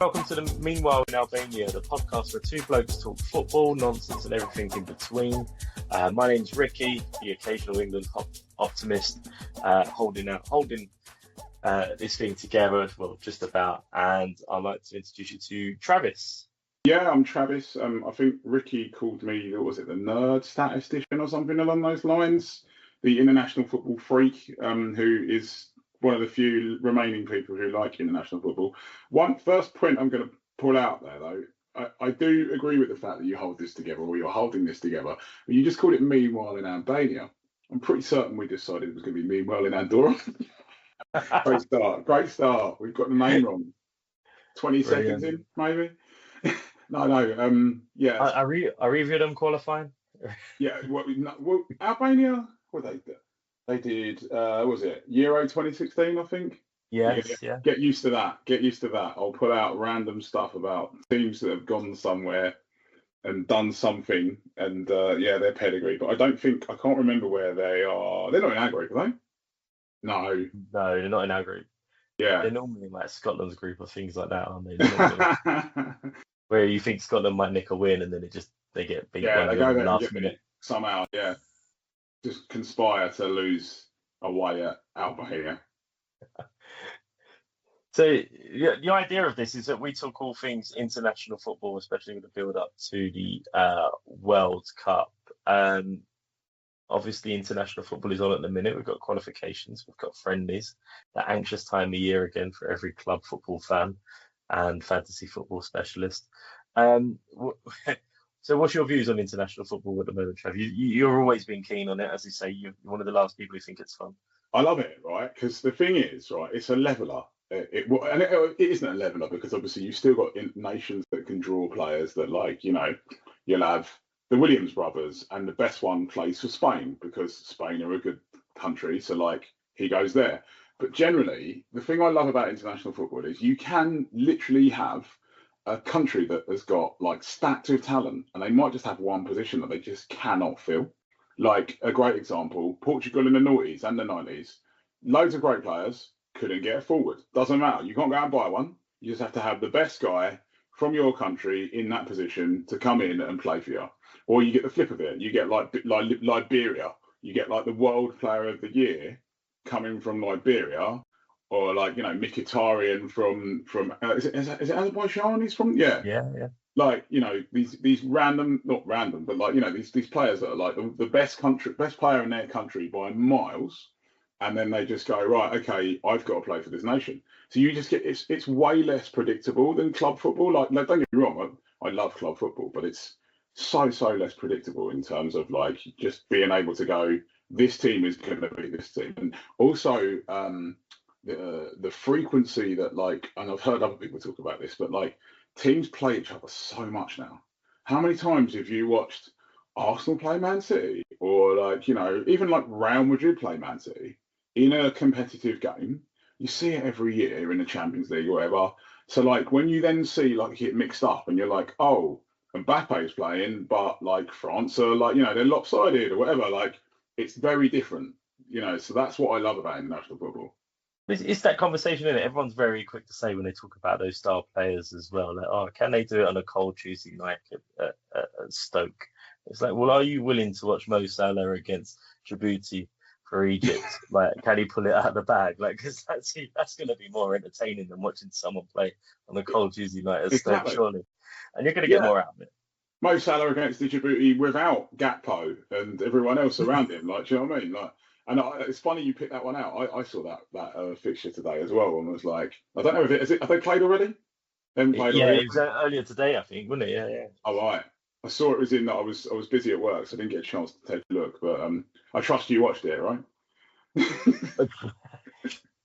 Welcome to the Meanwhile in Albania, the podcast where two blokes talk football, nonsense, and everything in between. My name's Ricky, the occasional England optimist, holding this thing together, well, just about. And I'd like to introduce you to Travis. Yeah, I'm Travis. I think Ricky called me, what was it, the nerd statistician or something along those lines? The international football freak, who is one of the few remaining people who like international football. One first point I'm going to pull out there, though, I do agree with the fact that you hold this together, or you're holding this together, but you just called it Meanwhile in Albania. I'm pretty certain we decided it was going to be Meanwhile in Andorra. Great start. We've got the name wrong. 20 seconds in, maybe. No. Yeah. Are either of them qualifying? Yeah. Well, Albania. What they did. Was it Euro 2016? I think. Yes. Yeah. Get used to that. I'll put out random stuff about teams that have gone somewhere and done something, and their pedigree. But I can't remember where they are. They're not in our group, are they? No, they're not in our group. Yeah. They're normally in like Scotland's group or things like that, aren't they? Where you think Scotland might nick a win and then they get beat by they go there last minute. Somehow, yeah. Just conspire to lose away at Albania. So the idea of this is that we talk all things international football, especially with the build up to the World Cup. Obviously, international football is on at the minute. We've got qualifications, we've got friendlies, that anxious time of year again for every club football fan and fantasy football specialist. So what's your views on international football at the moment, Trev? You've always been keen on it, as you say. You're one of the last people who think it's fun. I love it, right? Because the thing is, right, it's a leveler. It isn't a leveler because obviously you've still got nations that can draw players that, like, you'll have the Williams brothers, and the best one plays for Spain because Spain are a good country. So, like, he goes there. But generally, the thing I love about international football is you can literally have a country that has got like stacked with talent, and they might just have one position that they just cannot fill. Like a great example, Portugal in the noughties and the 90s, loads of great players, couldn't get forward. Doesn't matter. You can't go out and buy one. You just have to have the best guy from your country in that position to come in and play for you. Or you get the flip of it. You get like Liberia. You get like the World Player of the Year coming from Liberia, or like Mkhitaryan from is it Azerbaijan? He's from yeah. Like these random, not random, but like these players that are like the best player in their country by miles, and then they just go, right, okay, I've got to play for this nation. So you just get it's way less predictable than club football. Like don't get me wrong, I love club football, but it's so less predictable in terms of like just being able to go, this team is going to beat this team. And also the frequency that, like, and I've heard other people talk about this, but like teams play each other so much now. How many times have you watched Arsenal play Man City, or like even like Real Madrid play Man City in a competitive game? You see it every year in the Champions League or whatever. So like when you then see like it mixed up and you're like, oh, Mbappe's playing, but like France are like, they're lopsided or whatever. Like it's very different, So that's what I love about international football. It's that conversation, isn't it? Everyone's very quick to say when they talk about those star players as well, like, oh, can they do it on a cold Tuesday night at Stoke? It's like, well, are you willing to watch Mo Salah against Djibouti for Egypt? Like, can he pull it out of the bag? Like, because that's going to be more entertaining than watching someone play on a cold Tuesday night at Stoke, surely. And you're going to get more out of it. Mo Salah against the Djibouti without Gakpo and everyone else around him. Like, do you know what I mean? Like, and it's funny you picked that one out. I saw that fixture today as well, and was like, I don't know if have they played already? Already? It was earlier today, I think, wasn't it? Yeah. Oh, right. I saw it was in that. I was busy at work, so I didn't get a chance to take a look. But I trust you watched it, right?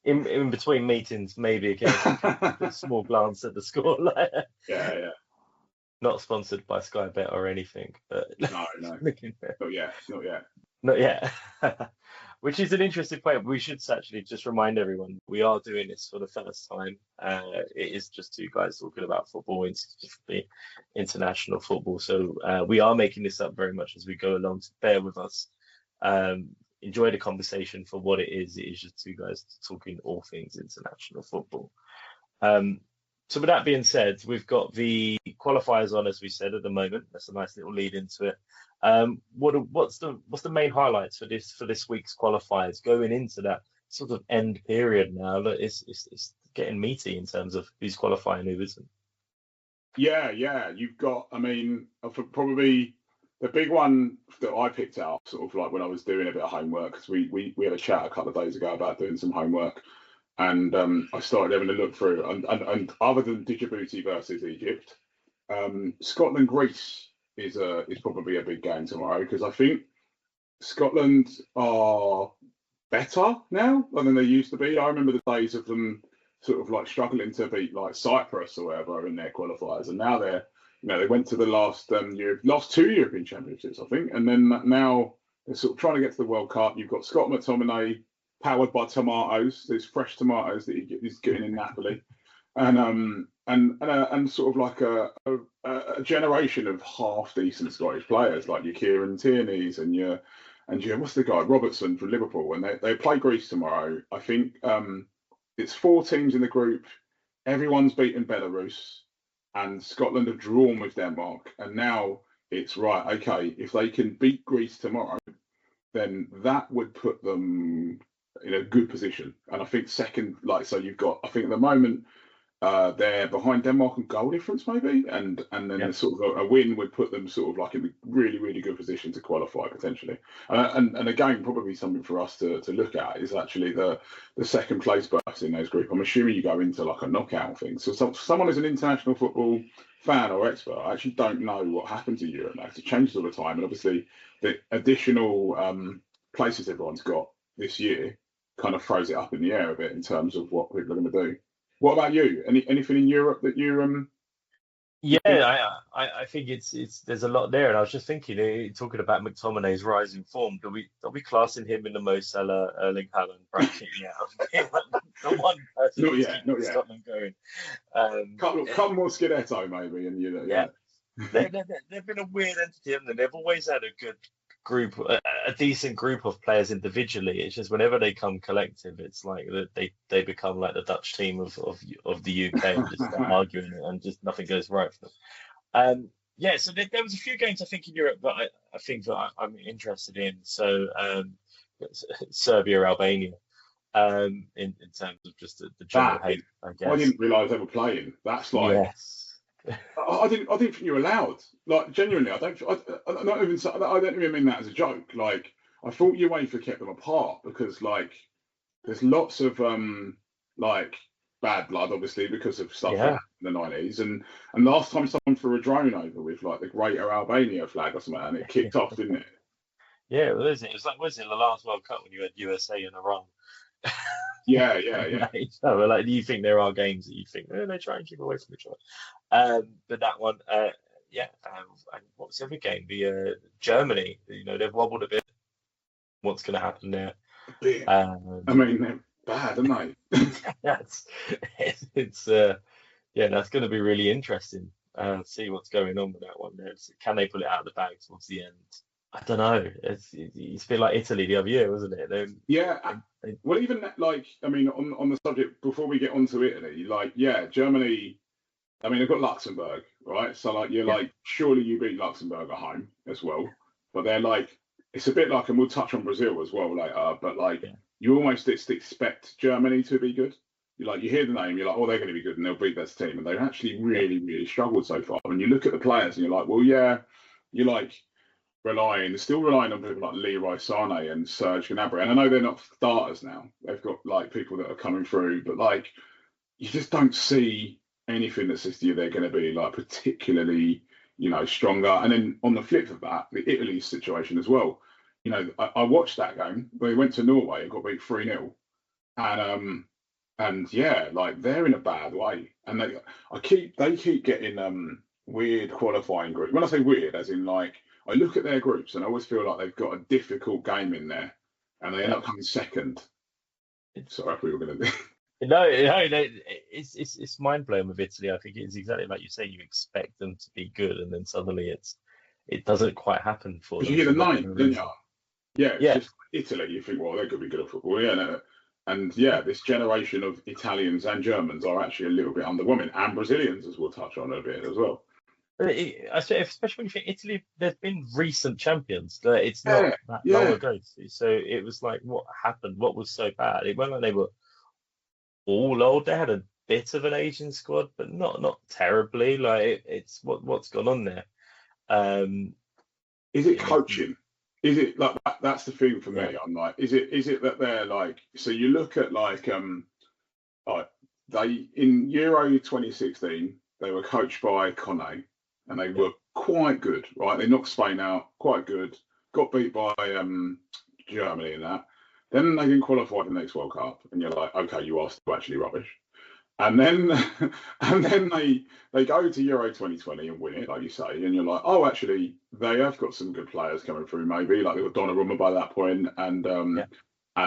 in between meetings, maybe again, a small glance at the score. Yeah. Not sponsored by Sky Bet or anything, but no, not yet. Which is an interesting point. We should actually just remind everyone we are doing this for the first time. It is just two guys talking about football, specifically international football. So we are making this up very much as we go along. So bear with us. Enjoy the conversation for what it is. It is just two guys talking all things international football. So with that being said, we've got the qualifiers on, as we said, at the moment. That's a nice little lead into it. What's the main highlights for this week's qualifiers going into that sort of end period now? That it's getting meaty in terms of who's qualifying, who isn't. Yeah. You've got, I mean, probably the big one that I picked out, sort of like when I was doing a bit of homework, because we had a chat a couple of days ago about doing some homework, and I started having a look through, and other than Djibouti versus Egypt, Scotland Greece is probably a big game tomorrow, because I think Scotland are better now than they used to be. I remember the days of them sort of like struggling to beat like Cyprus or whatever in their qualifiers, and now they went to the last two European Championships, I think, and then now they're sort of trying to get to the World Cup. You've got Scott McTominay, powered by tomatoes. There's fresh tomatoes that he's getting in Napoli, and sort of like a generation of half decent Scottish players like your Kieran Tierney's and your what's the guy Robertson from Liverpool, and they play Greece tomorrow. I think it's 4 teams in the group. Everyone's beaten Belarus, and Scotland have drawn with Denmark, and now it's right. Okay, if they can beat Greece tomorrow, then that would put them in a good position. And I think second, so you've got, I think at the moment they're behind Denmark and goal difference maybe, and then sort of a win would put them sort of like in a really, really good position to qualify potentially. And again, probably something for us to look at is actually the second place berths in those group. I'm assuming you go into like a knockout thing. So someone who's an international football fan or expert, I actually don't know what happened to Europe now. It changes all the time, and obviously the additional places everyone's got this year kind of throws it up in the air a bit in terms of what people are going to do. What about you? Anything in Europe that you Yeah, I think it's there's a lot there, and I was just thinking, talking about McTominay's rising form. Are we classing him in the Mo Salah, Erling Haaland bracket yet? The one person not who's yet, keeping not yet. Scotland going. Couple more Scudetto maybe, and Yeah. They've been a weird entity, haven't they? They've always had a good group, a decent group of players individually. It's just whenever they come collective, it's like they become like the Dutch team of the UK, and just start arguing and just nothing goes right for them. Yeah, so there was a few games I think in Europe that I think that I'm interested in. So Serbia, Albania, in terms of just the general hate, I guess. I didn't realise they were playing. That's like. Yes. I didn't think you were allowed. Like genuinely, I don't even mean that as a joke. Like I thought UEFA kept them apart because like there's lots of like bad blood, obviously because of stuff in the 90s. And last time someone threw a drone over with like the Greater Albania flag or something, and it kicked off, didn't it? Yeah, well, is it? It was like, was it the last World Cup when you had USA and Iran? Yeah. So, like, do you think there are games that you think they try and keep away from each other? But that one, and what was the other game? The Germany. They've wobbled a bit. What's going to happen there? A bit. I mean, they're bad, aren't they? It's that's going to be really interesting. See what's going on with that one. Can they pull it out of the bag towards the end? I don't know. It's a bit like Italy the other year, wasn't it? Well, even like, I mean, on the subject before we get onto Italy, like, Germany. I mean, they've got Luxembourg, right? So like, like, surely you beat Luxembourg at home as well. But they're like, it's a bit like, and we'll touch on Brazil as well later. But like, you almost expect Germany to be good. You hear the name, you're like, oh, they're going to be good, and they'll beat this team. And they've actually really, really struggled so far. When you look at the players, and you're like, well, yeah, you're like. Still relying on people like Leroy Sané and Serge Gnabry. And I know they're not starters now. They've got like people that are coming through, but like you just don't see anything that says to you they're going to be like particularly, stronger. And then on the flip of that, the Italy situation as well. I watched that game. They went to Norway and got beat 3-0. And like they're in a bad way. And they keep getting weird qualifying groups. When I say weird, as in like I look at their groups and I always feel like they've got a difficult game in there, and they end up coming second. Sorry, I thought you were going to. No, it's mind blowing with Italy. I think it's exactly like you say. You expect them to be good, and then suddenly it doesn't quite happen for them. You hear the name, didn't you? Yeah. Just Italy. You think, well, they could be good at football. Yeah, no. And yeah, this generation of Italians and Germans are actually a little bit underwhelming, and Brazilians, as we'll touch on a bit as well. I say, especially when you think Italy, there's been recent champions. It's not Yeah, that long yeah. ago. So it was like, what happened? What was so bad? It wasn't like they were all old. They had a bit of an Asian squad, but not terribly. Like it's what's gone on there. Is it coaching? Is it like that, that's the thing for me? Yeah. I'm like, is it that they're like? So you look at like they in Euro 2016 they were coached by Kone, and they were quite good, right? They knocked Spain out, quite good. Got beat by Germany in that. Then they didn't qualify for the next World Cup, and you're like, okay, you are still actually rubbish. And then and then they go to Euro 2020 and win it, like you say, and you're like, oh, actually, they have got some good players coming through, maybe like they got Donnarumma by that point, and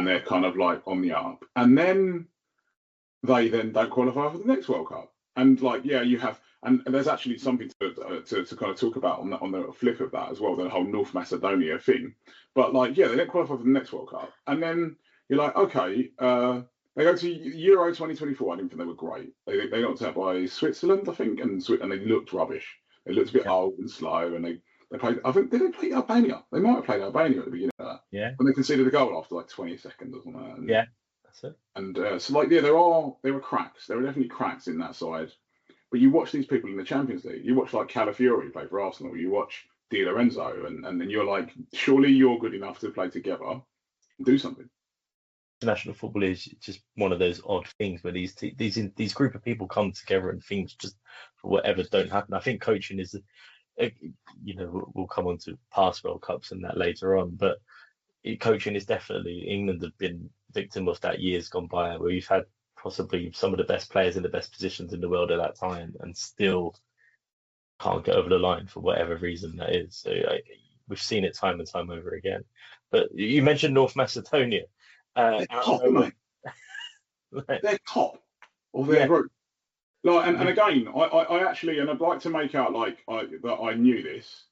they're kind of like on the up. And then they then don't qualify for the next World Cup. And like, yeah, you have, and there's actually something to kind of talk about on the flip of that as well, the whole North Macedonia thing. But like, yeah, they don't qualify for the next World Cup, and then you're like, okay, they go to Euro 2024. I didn't think they were great. They got out by Switzerland, I think, and they looked rubbish. They looked a bit old and slow, and they played. I think did they play Albania? They might have played Albania at the beginning of that. Yeah. When they conceded a goal after like 20 seconds or something. And, yeah, that's it. And so like, yeah, there are cracks. There are definitely cracks in that side. But you watch these people in the Champions League. You watch like Calafiori play for Arsenal. You watch Di Lorenzo, and then you're like, surely you're good enough to play together and do something. International football is just one of those odd things where these group of people come together and things just for whatever don't happen. I think coaching is, we'll come on to past World Cups and that later on, but coaching is definitely, England have been victim of that years gone by, where you've had possibly some of the best players in the best positions in the world at that time and still can't get over the line for whatever reason that is. So we've seen it time and time over again. But you mentioned North Macedonia. They're top, mate. They're top of their group. Like, and again, I actually, and I'd like to make out like that I knew this,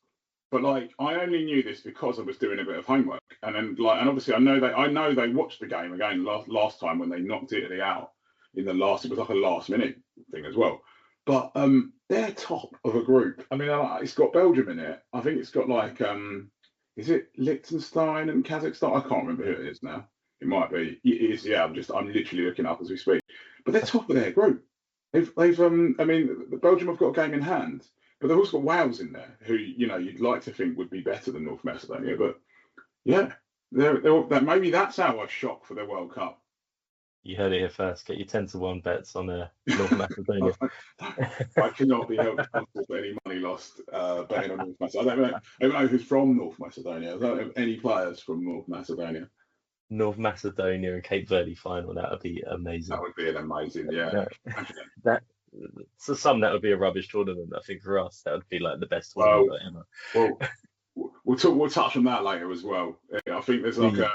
but like I only knew this because I was doing a bit of homework, and then like, and obviously I know they watched the game again last time when they knocked Italy out in the last. It was like a last minute thing as well. But they're top of a group. I mean, it's got Belgium in it. I think it's got like is it Liechtenstein and Kazakhstan? I can't remember who it is now. It might be. It is. Yeah, I'm literally looking up as we speak. But they're top of their group. They've I mean, Belgium have got a game in hand, but they've also got Wales in there, who you'd like to think would be better than North Macedonia. But yeah, maybe that's our shock for the World Cup. You heard it here first. Get your 10-1 bets on North Macedonia. I cannot be held responsible for any money lost betting on North Macedonia. I don't know who's from North Macedonia. I don't have any players from North Macedonia. North Macedonia and Cape Verde final, that would be amazing. That would be an amazing, yeah. For some, that would be a rubbish tournament. I think for us, that would be like the best tournament ever. Well, we'll touch on that later as well. I think there's like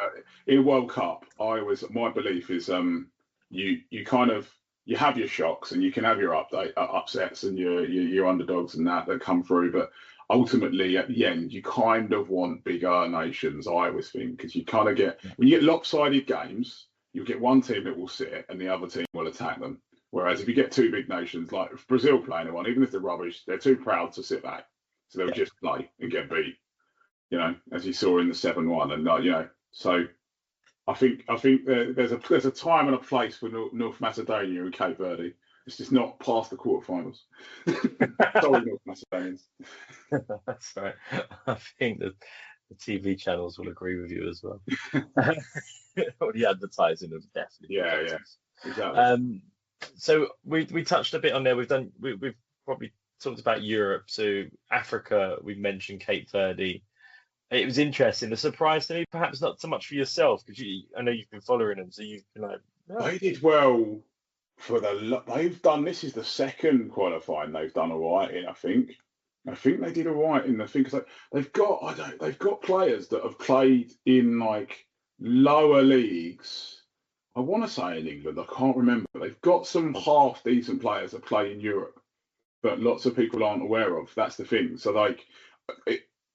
in World Cup, my belief is you kind of you have your shocks and you can have your upsets and your underdogs and that come through, but ultimately at the end you kind of want bigger nations. I always think, because you kind of get when you get lopsided games, you get one team that will sit and the other team will attack them. Whereas if you get two big nations like Brazil playing one, even if they're rubbish, they're too proud to sit back, so they'll just play and get beat. As you saw in the 7-1, and so I think there's a time and a place for North Macedonia and Cape Verde. It's just not past the quarterfinals. Sorry, North Macedonians. That's right. I think that the TV channels will agree with you as well. The advertising of definitely. Yeah, exactly. So we touched a bit on there. We've probably talked about Europe. So Africa, we've mentioned Cape Verde. It was interesting. The surprise to me, perhaps not so much for yourself, because I know you've been following them, so you've been like, They did well for they've done. This is the second qualifying they've done all right in. I think they did all right in the thing, because they've got players that have played in like lower leagues. I want to say in England, I can't remember. They've got some half decent players that play in Europe, but lots of people aren't aware of. That's the thing. So like.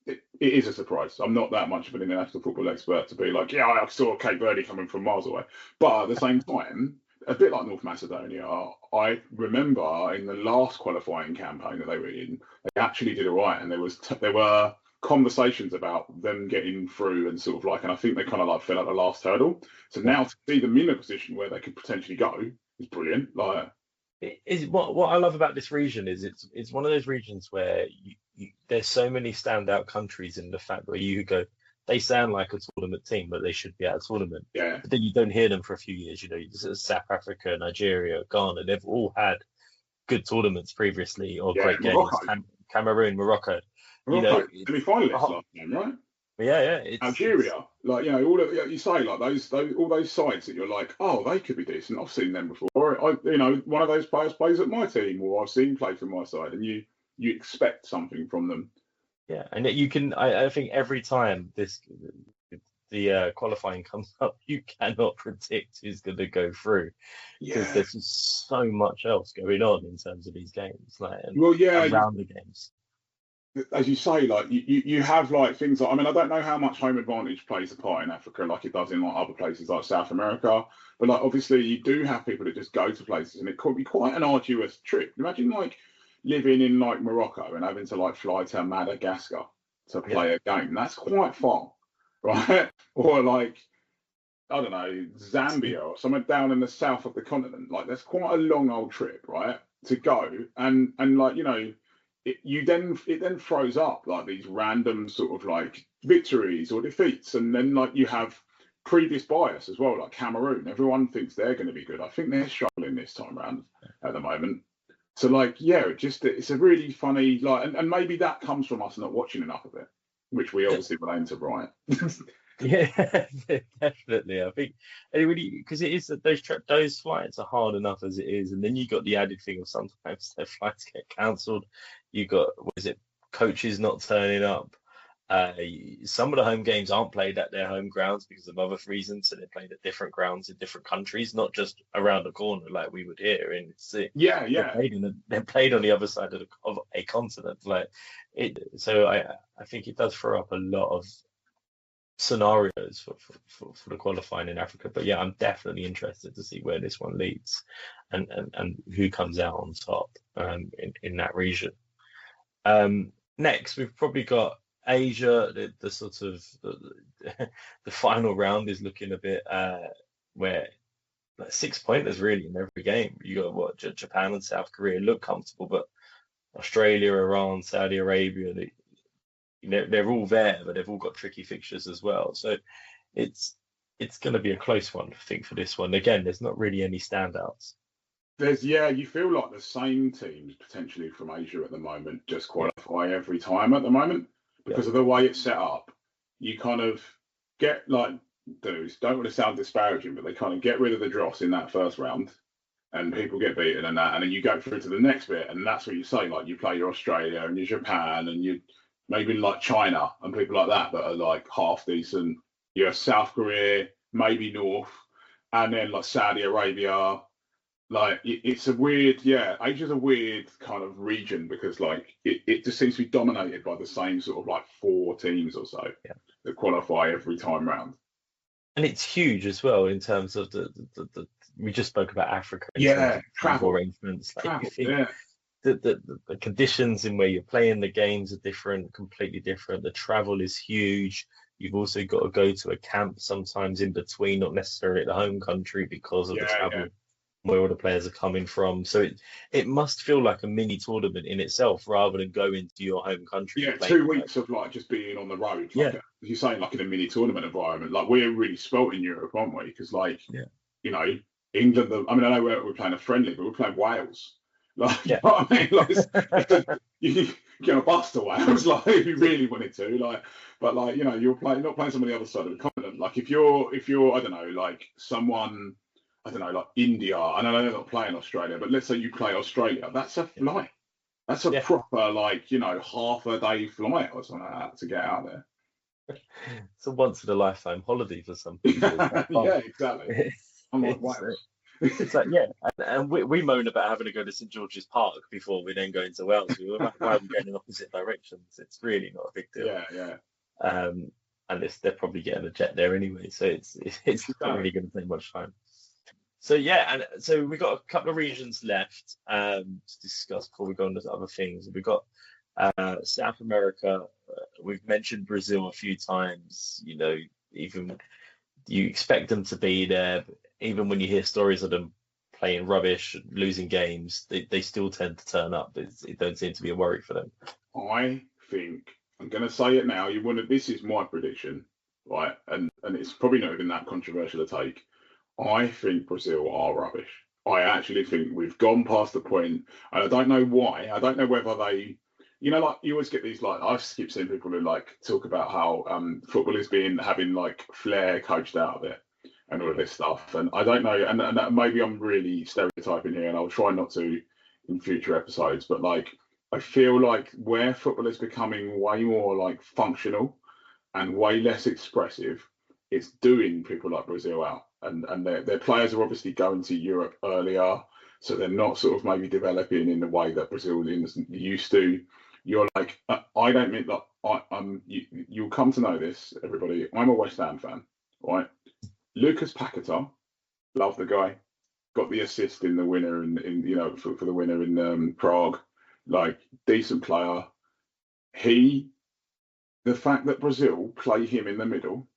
it is a surprise. I'm not that much of an international football expert to be like, yeah, I saw Cape Verde coming from miles away. But at the same time, a bit like North Macedonia, I remember in the last qualifying campaign that they were in, they actually did all right, and there were conversations about them getting through and sort of like, and I think they kind of like fell at the last hurdle. So now to see them in a position where they could potentially go is brilliant. Like, what I love about this region is it's one of those regions where there's so many standout countries in the fact where you go, they sound like a tournament team, but they should be at a tournament. yeah, But then you don't hear them for a few years. You know, South Africa, Nigeria, Ghana, they've all had good tournaments previously or great games. Morocco. Cameroon, Morocco. You know, Morocco, semi-finalists last time, right? yeah. Algeria, like, you know, all of you say like those all those sides that you're like, oh, they could be decent. I've seen them before. You know, one of those players plays at my team, or I've seen play for my side, and you expect something from them. Yeah, and you can. I think every time the qualifying comes up, you cannot predict who's going to go through because there's just so much else going on in terms of these games, like around the games. As you say, like you have like things like, I mean, I don't know how much home advantage plays a part in Africa like it does in like other places like South America, but like obviously you do have people that just go to places and it could be quite an arduous trip. Imagine like living in like Morocco and having to like fly to Madagascar to play a game. That's quite far, right? Or like, I don't know, Zambia or somewhere down in the south of the continent. Like that's quite a long old trip, right? To go and like, you know, it then throws up like these random sort of like victories or defeats, and then like you have previous bias as well, like Cameroon. Everyone thinks they're going to be good. I think they're struggling this time around at the moment. So like, yeah, it's a really funny like, and maybe that comes from us not watching enough of it, which we obviously will aim to right. Yeah, definitely. I think because it is that those flights are hard enough as it is, and then you got the added thing of sometimes their flights get cancelled. You got coaches not turning up. Some of the home games aren't played at their home grounds because of other reasons, so they're played at different grounds in different countries, not just around the corner like we would hear in the Yeah. They're played on the other side of a continent, like it. So I think it does throw up a lot of scenarios for the qualifying in Africa. But yeah, I'm definitely interested to see where this one leads and who comes out on top in that region. Next, we've probably got Asia. The sort of the final round is looking a bit where like 6-pointers really in every game. You got what Japan and South Korea look comfortable, but Australia, Iran, Saudi Arabia, they're all there, but they've all got tricky fixtures as well. So it's going to be a close one, I think, for this one. Again, there's not really any standouts. You feel like the same teams potentially from Asia at the moment just qualify every time at the moment because of the way it's set up. You kind of get like, don't want to sound disparaging, but they kind of get rid of the dross in that first round and people get beaten and then you go through to the next bit and that's what you say, like you play your Australia and your Japan and you maybe like China and people like that are like half decent. You have South Korea, maybe North, and then like Saudi Arabia. Like it's a weird, Asia's a weird kind of region because like it just seems to be dominated by the same sort of like 4 teams or so that qualify every time round. And it's huge as well in terms of the we just spoke about Africa. Travel arrangements. The conditions in where you're playing the games are different, completely different. The travel is huge. You've also got to go to a camp sometimes in between, not necessarily at the home country because of the travel where all the players are coming from. So it must feel like a mini tournament in itself rather than going to your home country. Yeah, 2 weeks of like just being on the road. Like you're saying, like in a mini tournament environment. Like we're really spoilt in Europe, aren't we? Because like, you know, England. I mean, I know we're playing a friendly, but we're playing Wales. Like, you know what I mean? Like, you get a bus to Wales, like if you really wanted to, like. But like, you know, you're not playing some of the other side of the continent. Like if you're, I don't know, like someone. I don't know, like India. I know they're not playing Australia, but let's say you play Australia. That's a flight. That's a proper, like, you know, half a day flight or something like that to get out there. It's a once in a lifetime holiday for some people. Yeah, exactly. I'm like, wow. It's like, yeah, and we moan about having to go to St George's Park before we then go into Wales. Why are we going in opposite directions? It's really not a big deal. Yeah, yeah. Um, and they're probably getting a jet there anyway, so it's not Exactly. really going to take much time. So yeah, and so we've got a couple of regions left to discuss before we go on to other things. We've got South America. We've mentioned Brazil a few times. You know, even you expect them to be there, but even when you hear stories of them playing rubbish, losing games, they still tend to turn up. It don't seem to be a worry for them. I think I'm going to say it now. You want to? This is my prediction, right? And it's probably not even that controversial to take. I think Brazil are rubbish. I actually think we've gone past the point, and I don't know why. I don't know whether they, like you always get these like I keep seeing people who like talk about how football is being having like flair coached out of it and all of this stuff. And I don't know, and maybe I'm really stereotyping here, and I'll try not to in future episodes. But like I feel like where football is becoming way more like functional and way less expressive, it's doing people like Brazil out. And their players are obviously going to Europe earlier, so they're not sort of maybe developing in the way that Brazilians used to. You're like, I don't mean that. You'll come to know this, everybody. I'm a West Ham fan, right? Lucas Paquetá, love the guy. Got the assist in the winner for the winner in Prague. Like decent player. He The fact that Brazil play him in the middle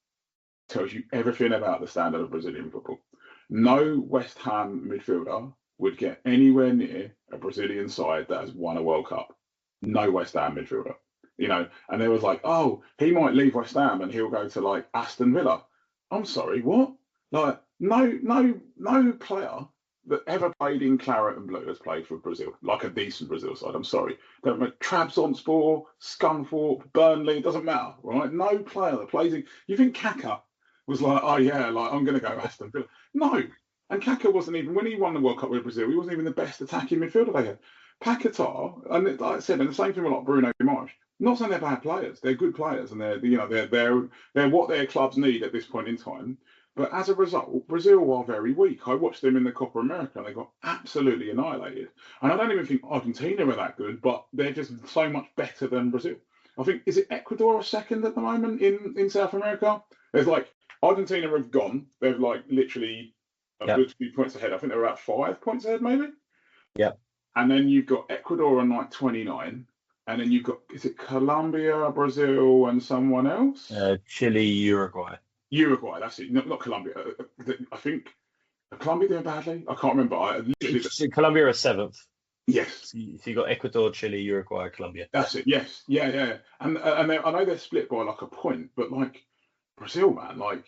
tells you everything about the standard of Brazilian football. No West Ham midfielder would get anywhere near a Brazilian side that has won a World Cup. No West Ham midfielder. And there was like, oh, he might leave West Ham and he'll go to like Aston Villa. I'm sorry, what? Like, no player that ever played in claret and blue has played for Brazil, like a decent Brazil side. I'm sorry. Don't matter. Trabzonspor, Scunthorpe, Burnley, it doesn't matter, right? No player that plays in. You think Kaká was like, oh yeah, like I'm going to go Aston Villa? No. And Kaká wasn't even, when he won the World Cup with Brazil, he wasn't even the best attacking midfielder they had. Paquetá, and like I said, and the same thing with like Bruno Guimaraes. Not saying they're bad players, they're good players, and they're what their clubs need at this point in time. But as a result, Brazil are very weak. I watched them in the Copa America and they got absolutely annihilated. And I don't even think Argentina are that good, but they're just so much better than Brazil. I think, is it Ecuador or second at the moment in South America? There's like, Argentina have gone. They're like literally a Yeah, good few points ahead. I think they're about 5 points ahead, maybe. yeah. And then you've got Ecuador on like 29. And then you've got, is it Colombia, Brazil, and someone else? Chile, Uruguay. Uruguay, that's it. Not Colombia. I think Colombia doing badly. I can't remember. Colombia are seventh. Yes, So you got Ecuador, Chile, Uruguay, Colombia. that's it. Yes, yeah. And I know they're split by like a point, but like Brazil, man, like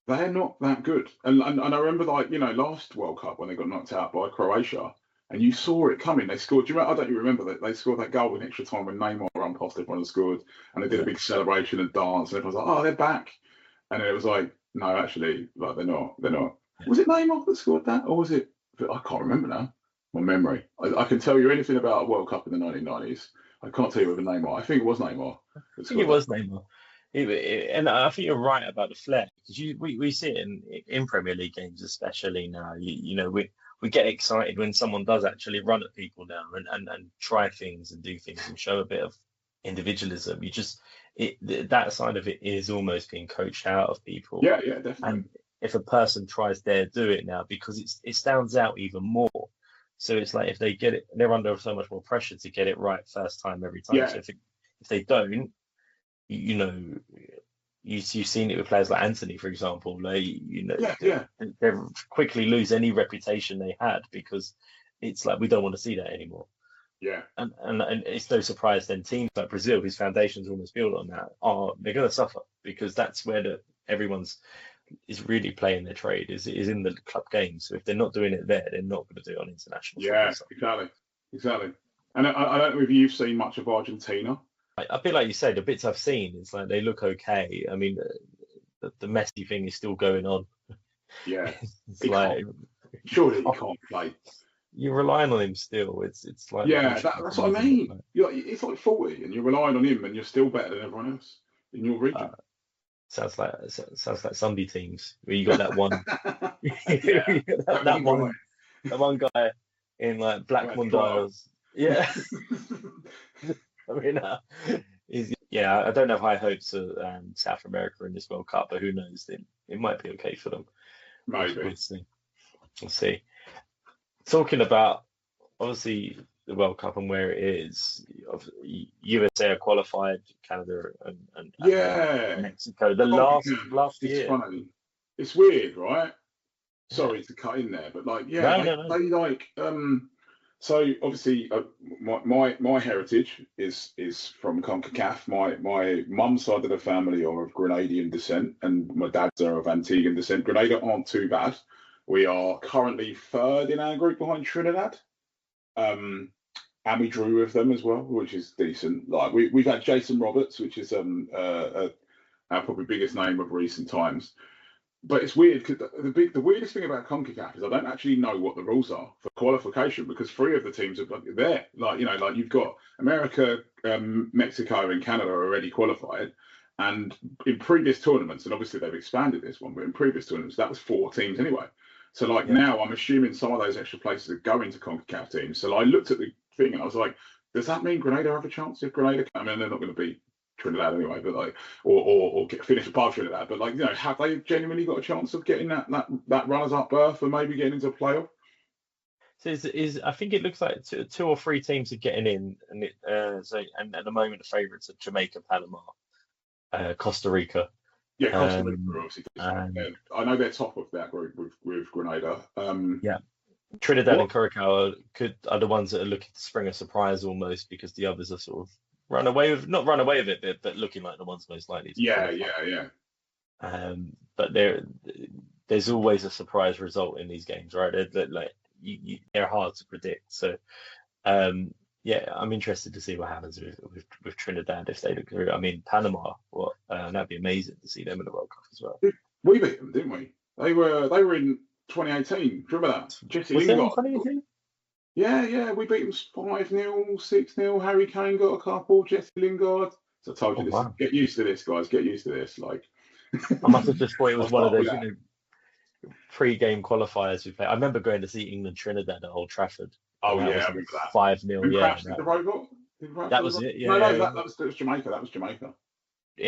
they're not that good. And I remember like last World Cup when they got knocked out by Croatia, and you saw it coming. They scored. Do you remember? I don't you remember that they scored that goal in extra time when Neymar ran past everyone and scored, and they did a big celebration and dance, and everyone's like, oh, they're back. And it was like, no, actually, like they're not. They're not. Yeah. Was it Neymar that scored that, or was it? I can't remember now. My memory. I can tell you anything about a World Cup in the 1990s. I can't tell you whether Neymar. I think it was Neymar. I think it was Neymar. And I think you're right about the flair because we see it in Premier League games, especially now. We get excited when someone does actually run at people now and try things and do things and show a bit of individualism. That side of it is almost being coached out of people. Yeah, definitely. And if a person tries dare do it now because it stands out even more. So it's like if they get it, they're under so much more pressure to get it right first time every time. Yeah. So if they don't, you've seen it with players like Anthony, for example. They quickly lose any reputation they had because it's like we don't want to see that anymore. Yeah. And it's no surprise then teams like Brazil, whose foundations are almost built on that, they're going to suffer because that's where everyone's is really playing their trade is in the club games. So if they're not doing it there, they're not going to do it on international. Yeah, exactly. And I don't know if you've seen much of Argentina. A bit like you said, the bits I've seen, it's like they look okay. I mean, the Messi thing is still going on. Yeah, it's like surely he can't play. You're relying on him still. It's like that's what I mean. It's like 40, and you're relying on him, and you're still better than everyone else in your region. Sounds like Sunday teams where you got that one Yeah, that, that that one guy. one that one guy in like black Where's Trotter? mundials. Yeah, I mean, yeah. I don't have high hopes of South America in this World Cup, but who knows? It might be okay for them. We'll Maybe. see. We'll see. Talking about obviously the World Cup and where it is, USA are qualified, Canada and Yeah. Mexico. The CONCACAF, last it's year. funny. It's weird, right? Yeah. Sorry to cut in there, but like, yeah, No, no, no. they like so obviously my heritage is from CONCACAF. My mum's side of the family are of Grenadian descent, and my dad's are of Antiguan descent. Grenada aren't too bad. We are currently third in our group behind Trinidad. And we drew with them as well, which is decent. Like we've had Jason Roberts, which is our probably biggest name of recent times. But it's weird because the weirdest thing about CONCACAF is I don't actually know what the rules are for qualification because three of the teams are there. Like like you've got America, Mexico, and Canada are already qualified, and in previous tournaments, and obviously they've expanded this one, but in previous tournaments that was four teams anyway. So like Yeah. now I'm assuming some of those extra places are going to CONCACAF teams. So I looked at the thing and I was like, does that mean Grenada have a chance if Grenada? I mean, they're not going to beat Trinidad anyway, but like, or finish above Trinidad. But like, have they genuinely got a chance of getting that runners-up berth and maybe getting into a playoff? So I think it looks like two or three teams are getting in, and and at the moment the favourites are Jamaica, Panama, Costa Rica. Yeah, Costa Rica Um, obviously. and I know they're top of that group with Grenada. yeah, Trinidad What? and Curacao are the ones that are looking to spring a surprise almost because the others are sort of not run away with it, but looking like the ones most likely to Yeah, qualify. yeah. But there's always a surprise result in these games, right? They're hard to predict. So yeah, I'm interested to see what happens with Trinidad if they look through. I mean, Panama, that'd be amazing to see them in the World Cup as well. We beat them, didn't we? They were in 2018. Do you remember that? Jesse Was that in Lingard. 2018? Yeah, we beat them 5-0, 6-0. Harry Kane got a couple, Jesse Lingard. So I told you Oh this. wow! Get used to this, guys. Get used to this. Like, I must have just thought it I'll was one of start with those, that. pre-game qualifiers we played. I remember going to see England Trinidad at Old Trafford, Oh and that yeah, was I like remember that. 5-0. Who Yeah, crashed into the robot? Who crashed that into was the robot? it. No, Yeah, yeah. that was Jamaica. That was Jamaica.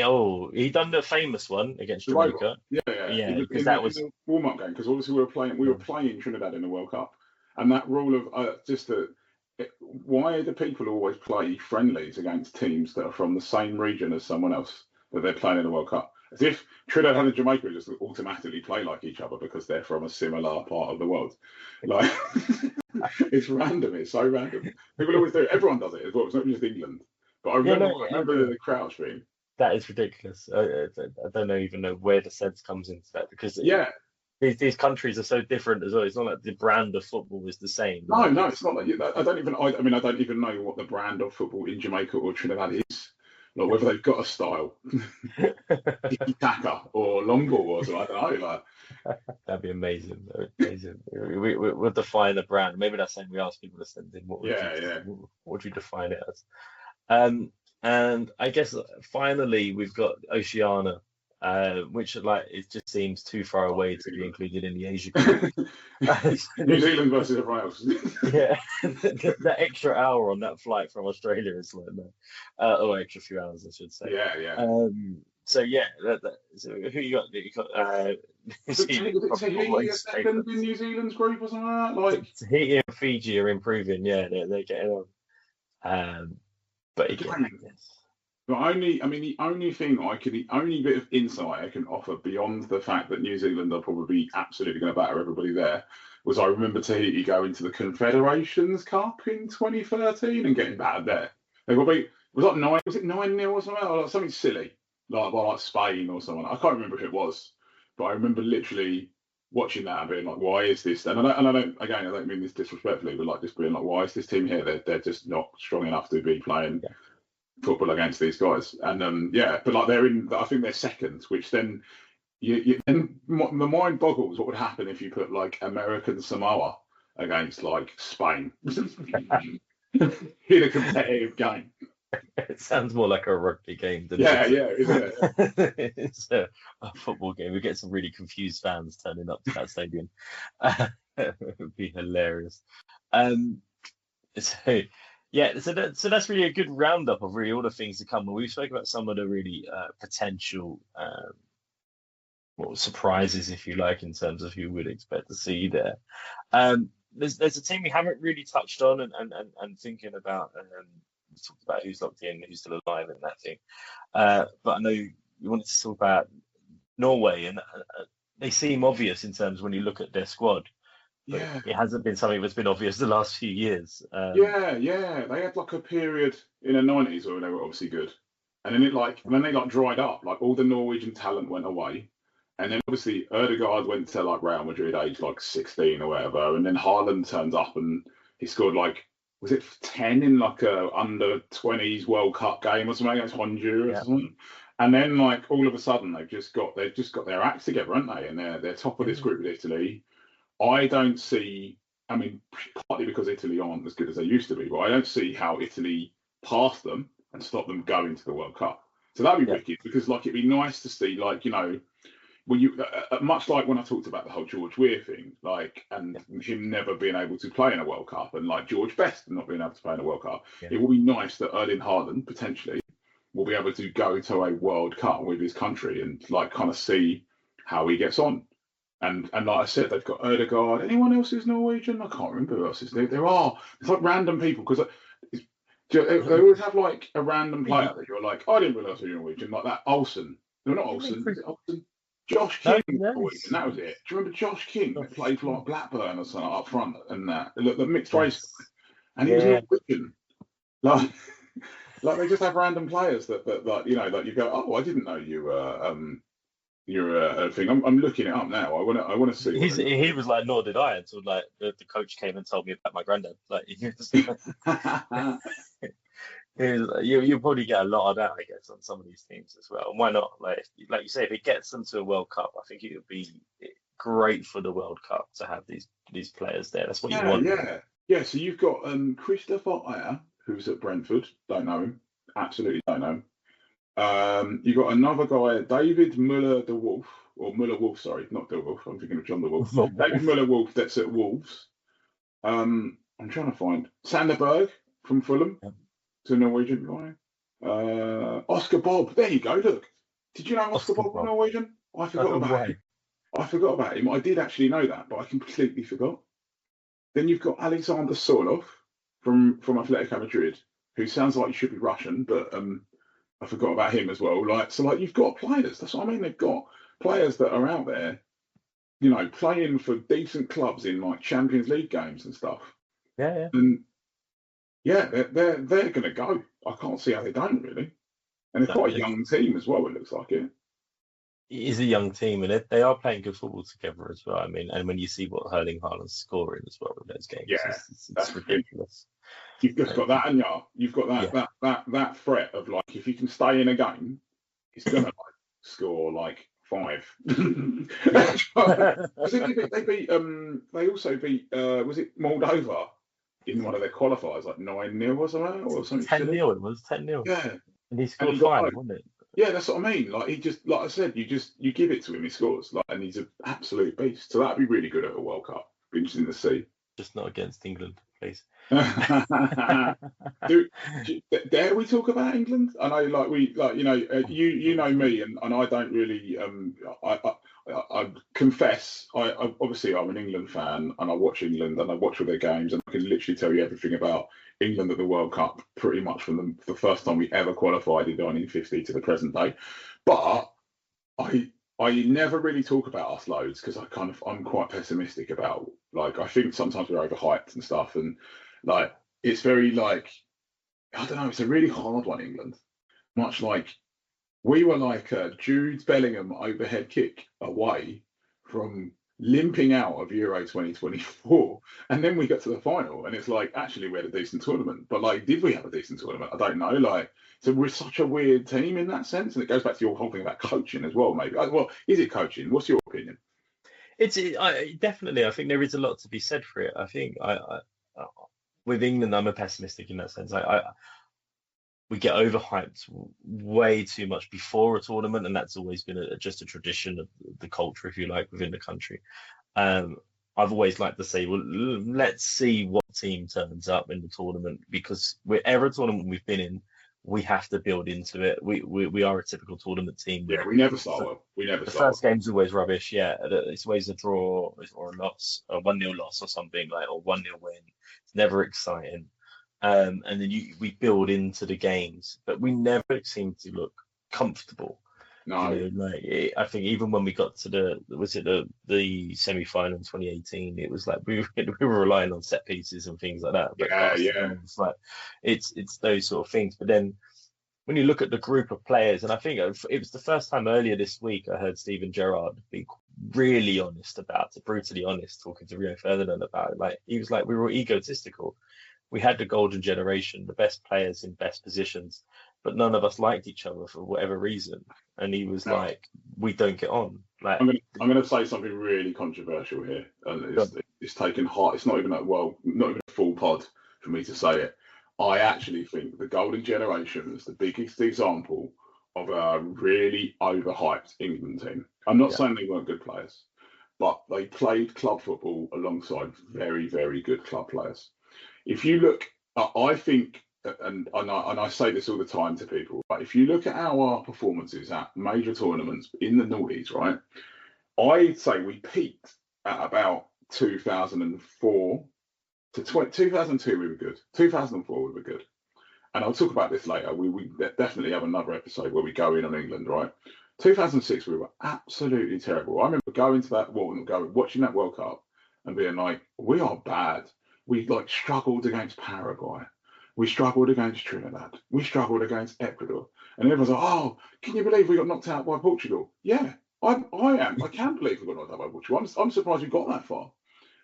Oh, he done the famous one against The robot. Jamaica. Yeah. It Yeah, was because in that in was the warm-up game because obviously we were playing Trinidad in the World Cup, and that rule of why do people always play friendlies against teams that are from the same region as someone else that they're playing in the World Cup? As if Trinidad and Jamaica just automatically play like each other because they're from a similar part of the world. Like it's random. It's so random. People always do it. Everyone does it as well. It's not just England. But I yeah, remember, no, I remember the Crouch thing. that is ridiculous. I don't even know where the sense comes into that because Yeah. these countries are so different as well. It's not like the brand of football is the same. Like No, it's not like I don't even. I mean, I don't even know what the brand of football in Jamaica or Trinidad is. Like whether they've got a style, tiki-taka or long ball or something. I don't know. Like, that'd be amazing. Amazing. We'll define a brand. Maybe that's something we ask people to send in. What yeah. would you define it as? And I guess finally we've got Oceania, which it just seems too far away to be included in the Asia group. New Zealand versus everyone else. Yeah, that extra hour on that flight from Australia is like no, or extra few hours, I should say. Yeah. So yeah, so who you got? You got New Zealand probably second in New Zealand's group or something like that. Like Tahiti and Fiji are improving. Yeah, they're getting on. But again, the only bit of insight I can offer beyond the fact that New Zealand are probably absolutely going to batter everybody there was I remember Tahiti going to the Confederations Cup in 2013 and getting battered there. They got beat. Was it 9-0 or something? Or like something silly, like by Spain or someone. I can't remember who it was, but I remember literally watching that and being like, why is this? And I don't mean this disrespectfully, but like just being like, why is this team here? They're just not strong enough to be playing football against these guys. And but like I think they're second, which then the mind boggles what would happen if you put like American Samoa against like Spain in a competitive game. It sounds more like a rugby game than Yeah, it's yeah, isn't it? it's a football game. We get some really confused fans turning up to that stadium. It would be hilarious. Um, so yeah, so that's really a good roundup of really all the things to come. And we've spoken about some of the really potential well, surprises, if you like, in terms of who we'd expect to see there. There's a team we haven't really touched on and thinking about. We talked about who's locked in, who's still alive, and that thing. But I know you wanted to talk about Norway, and they seem obvious in terms when you look at their squad, but Yeah, it hasn't been something that's been obvious the last few years. yeah, yeah. They had like a period in the 90s where they were obviously good. And then then they like dried up. Like all the Norwegian talent went away. And then obviously Erdegaard went to like Real Madrid age like 16 or whatever. And then Haaland turns up and he scored like, was it 10 in like a under 20s World Cup game or something against Honduras Yeah, or something? And then like all of a sudden they've just got their acts together, haven't they? And they're top of this yeah, group with Italy. I don't see. I mean, partly because Italy aren't as good as they used to be, but I don't see how Italy pass them and stop them going to the World Cup. So that'd be yeah, wicked because, like, it'd be nice to see, like, when you much like when I talked about the whole George Weah thing, like, and yeah, him never being able to play in a World Cup, and like George Best not being able to play in a World Cup. yeah. It will be nice that Erling Haaland potentially will be able to go to a World Cup with his country and like kind of see how he gets on. And like I said, they've got Erdegaard. Anyone else who's Norwegian? I can't remember who else is there. There are. It's like random people because they always have like a random player that you're like, I didn't realise they were Norwegian. Like that Olsen. No, not Olsen. Was it Olsen? Josh No, King was no, Norwegian. That was it. Do you remember Josh King that played for like Blackburn or something up front and that the mixed race yes, guy? And he was yeah. Norwegian. Like, like they just have random players that like that you go, oh, I didn't know you were you're a thing. I'm looking it up now. I want to see what they look He was like, nor did I until like the coach came and told me about my granddad. Like, like. you probably get a lot of that, I guess, on some of these teams as well. And why not? Like you say, if it gets them to a World Cup, I think it would be great for the World Cup to have these players there. That's what you Yeah, want. yeah, yeah. So you've got Christopher Ayer, who's at Brentford. Don't know him. Absolutely don't know him. You got another guy, David Muller de Wolf, or Muller Wolf. Sorry, not de Wolf. I'm thinking of John de Wolf. David Muller Wolf. That's at Wolves. I'm trying to find Sanderberg from Fulham. It's a Norwegian guy. Oscar Bob. There you go. Look. Did you know Oscar Oscar Bob was Bob. Norwegian? I forgot about him. Why? I forgot about him. I did actually know that, but I completely forgot. Then you've got Alexander Sorlov from Atletico Madrid, who sounds like he should be Russian, but I forgot about him as well. Like so, like you've got players. That's what I mean. They've got players that are out there, playing for decent clubs in like Champions League games and stuff. Yeah, yeah. And yeah, they're going to go. I can't see how they don't really. And they're No, quite a young team as well. It looks like it. it is a young team, and they are playing good football together as well. I mean, and when you see what Erling Haaland's scoring as well in those games, Yeah, it's that's the thing. ridiculous. You've just got that, and you've got Yeah. that threat of like if you can stay in a game, he's gonna like score like 5. Was it they also beat was it Moldova in one of their qualifiers like 9-0 or something 10 silly? 0 it was 10-0, Yeah, and he and scored he got 5, home. wasn't it? Yeah, that's what I mean. Like he just like I said, you give it to him, he scores. Like and he's an absolute beast. So that'd be really good at a World Cup. Be interesting to see. Just not against England, please. Dare we talk about England? I know, like you know me, and I don't really. I confess, I obviously I'm an England fan, and I watch England, and I watch all their games, and I can literally tell you everything about England at the World Cup, pretty much from the first time we ever qualified in 1950 to the present day. But I never really talk about us loads because I'm quite pessimistic about like I think sometimes we're overhyped and stuff, and like it's very like I don't know, it's a really hard one, England. Much like we were like a Jude Bellingham overhead kick away from limping out of Euro 2024, and then we got to the final, and it's like actually we had a decent tournament, but like did we have a decent tournament? I don't know. Like so we're such a weird team in that sense, and it goes back to your whole thing about coaching as well. Maybe well, is it coaching? What's your opinion? Definitely. I think there is a lot to be said for it. I think with England, I'm a pessimistic in that sense. we get overhyped way too much before a tournament, and that's always been just a tradition of the culture, if you like, within the country. Um, I've always liked to say, well, let's see what team turns up in the tournament, because wherever tournament we've been in, we have to build into it. We are a typical tournament team. Yeah, we never start well. We never The start first game's always rubbish. Yeah, it's always a draw or a loss, a 1-0 loss or something like, or 1-0 win. It's never exciting. And then we build into the games, but we never seem to look comfortable. well. No. You know, like I think even when we got to the semi-final in 2018, it was like we were relying on set pieces and things like that. But Yeah. it's like it's those sort of things. But then when you look at the group of players, and I think it was the first time earlier this week I heard Steven Gerrard be really honest about it, brutally honest, talking to Rio Ferdinand about it. Like he was like, we were egotistical. We had the golden generation, the best players in best positions, but none of us liked each other for whatever reason. And he was like, we don't get on. Like, I'm going to say something really controversial here, and it's taken hard. It's not even not even a full pod for me to say it. I actually think the golden generation is the biggest example of a really overhyped England team. I'm not saying they weren't good players, but they played club football alongside very, very good club players. If you look, I think, and I say this all the time to people, but if you look at our performances at major tournaments in the noughties, right, I'd say we peaked at about 2004 to 2002. We were good. 2004 we were good, and I'll talk about this later. We definitely have another episode where we go in on England, right? 2006 we were absolutely terrible. I remember going to that watching that World Cup and being like, we are bad. We like struggled against Paraguay. We struggled against Trinidad. We struggled against Ecuador. And everyone's like, oh, can you believe we got knocked out by Portugal? Yeah, I am. I can believe we got knocked out by Portugal. I'm surprised we got that far.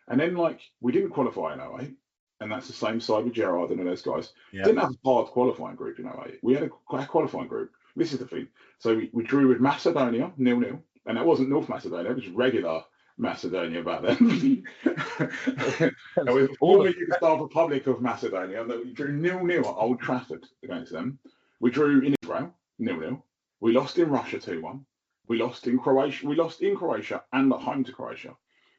And then, like, we didn't qualify in 08. And that's the same side with Gerrard and those guys. Yeah. Didn't have a hard qualifying group in 08. We had a qualifying group. This is the thing. So we drew with Macedonia, 0-0. And that wasn't North Macedonia. It was regular Macedonia back then. And we were the former Yugoslav Republic of Macedonia, and we drew 0-0 at Old Trafford against them. We drew in Israel 0-0. We lost in Russia 2-1. We lost in Croatia. We lost in Croatia and at home to Croatia.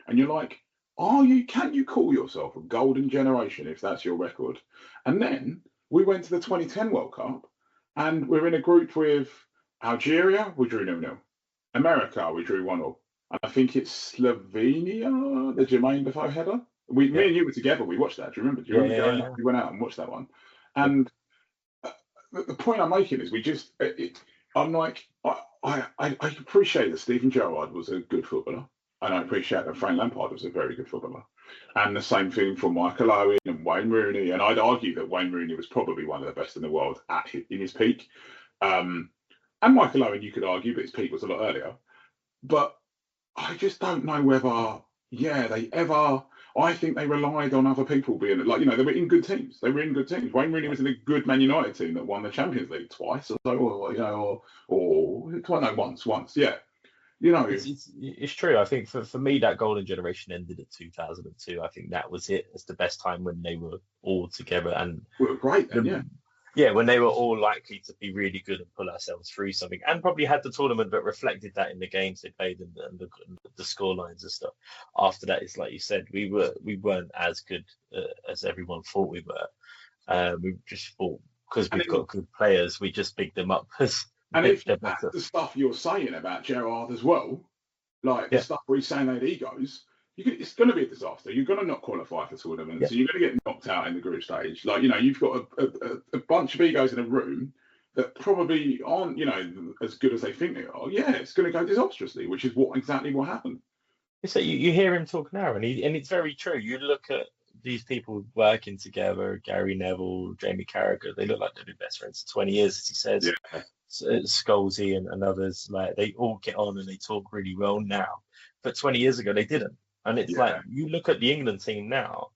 And you're like, can you call yourself a golden generation if that's your record? And then we went to the 2010 World Cup, and we're in a group with Algeria. We drew 0-0. America, we drew 1-0. And I think it's Slovenia, the Jermaine Defoe header. Me and you were together. We watched that. Do you remember? We went out and watched that one. And the point I'm making is I'm like, I appreciate that Steven Gerrard was a good footballer. And I appreciate that Frank Lampard was a very good footballer. And the same thing for Michael Owen and Wayne Rooney. And I'd argue that Wayne Rooney was probably one of the best in the world in his peak. And Michael Owen, you could argue, but his peak was a lot earlier. But I just don't know whether, I think they relied on other people being, like, they were in good teams. Wayne Rooney was in a good Man United team that won the Champions League twice, or once, yeah. It's true. I think for me, that golden generation ended at 2002. I think that was it. It's the best time when they were all together, and we were great then, yeah. Yeah, when they were all likely to be really good and pull ourselves through something, and probably had the tournament that reflected that in the games they played and the score lines and stuff. After that, it's like you said, we weren't as good as everyone thought we were. We just thought because we've got good players, we just picked them up as. And if that's the stuff you're saying about Gerrard as well, like the stuff where he's saying they had egos, it's going to be a disaster. You're going to not qualify for tournaments, so you're going to get knocked out in the group stage. Like, you've got a bunch of egos in a room that probably aren't, as good as they think they are. Yeah, it's going to go disastrously, which is exactly what happened. So you hear him talk now, and it's very true. You look at these people working together, Gary Neville, Jamie Carragher, they look like they've been best friends for 20 years, as he says. Yeah. Scholesy and others, like, they all get on and they talk really well now. But 20 years ago, they didn't. And it's like, you look at the England team now,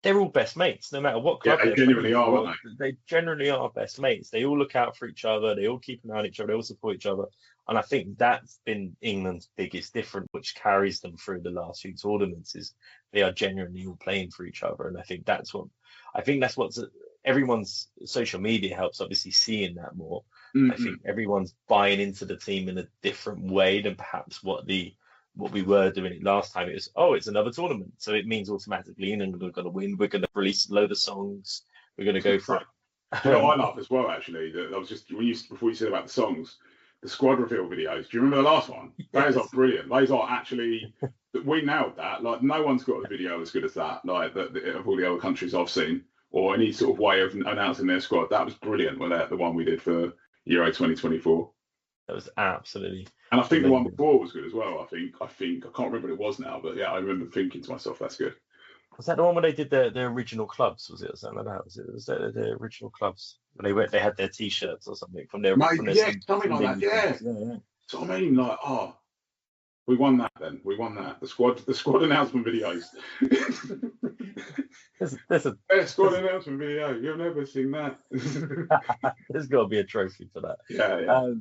they're all best mates, no matter what club they genuinely are, aren't they? They generally are best mates. They all look out for each other. They all keep an eye on each other. They all support each other. And I think that's been England's biggest difference, which carries them through the last few tournaments, is they are genuinely all playing for each other. And I think that's what's everyone's social media helps obviously seeing that more. I think everyone's buying into the team in a different way than perhaps what we were doing it last time. It was, oh, it's another tournament, so it means automatically England are going to win. We're going to release a load of songs. We're going to go for it. You know, I love as well, actually, that I was just, before you said about the songs, the squad reveal videos. Do you remember the last one? Those are brilliant. Those are actually, we nailed that. Like, no one's got a video as good as that, like, of all the other countries I've seen, or any sort of way of announcing their squad. That was brilliant, the one we did for Euro 2024. That was absolutely. And I think the one before was good as well. I can't remember what it was now, but yeah, I remember thinking to myself, that's good. Was that the one where they did the original clubs? Was it or something like that? Was that the original clubs when they had their T-shirts or something from their? Something like that. Yeah. So I mean, like, we won that then. We won that. The squad announcement videos. There's a squad announcement video. You've never seen that. There's got to be a trophy for that. Yeah.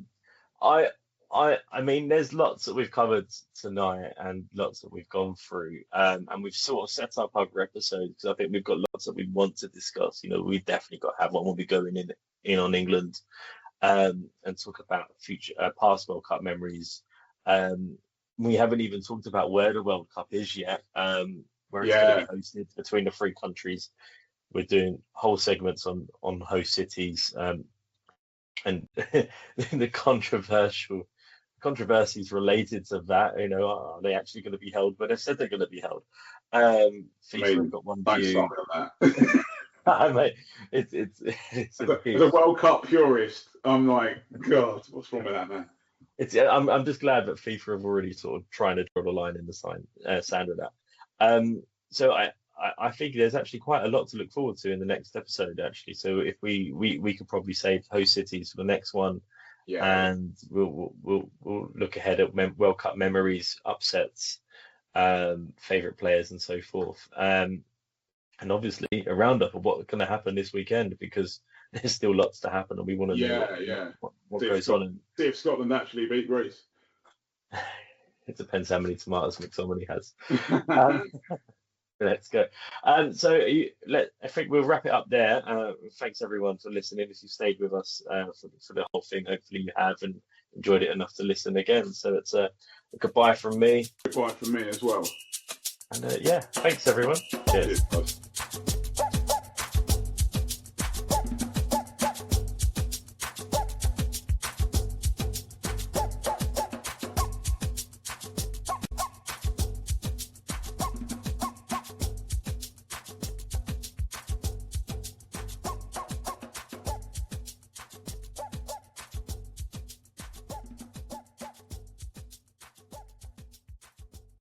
I mean, there's lots that we've covered tonight and lots that we've gone through, and we've sort of set up other episodes because I think we've got lots that we want to discuss. You know, we definitely got to have one when we going in on England, and talk about future past World Cup memories. We haven't even talked about where the World Cup is yet, where it's going to be hosted between the three countries. We're doing whole segments on host cities, and the controversies related to that. You know, are they actually going to be held? But they've said they're going to be held. FIFA have got one view. I mean, it's as a World Cup purist, I'm like, God, what's wrong with that, man? I'm just glad that FIFA have already sort of trying to draw the line in the sand with that. So I think there's actually quite a lot to look forward to in the next episode, actually. So if we could probably save host cities for the next one, and we'll look ahead at World Cup memories, upsets, favorite players, and so forth. And obviously a roundup of what's going to happen this weekend, because there's still lots to happen, and we want to know what goes on. And see if Scotland actually beat Greece. It depends how many tomatoes McTominay has. Let's go. So I think we'll wrap it up there. Thanks everyone for listening. If you stayed with us for the whole thing, hopefully you have and enjoyed it enough to listen again. So it's a goodbye from me. Goodbye from me as well. And thanks everyone. Cheers.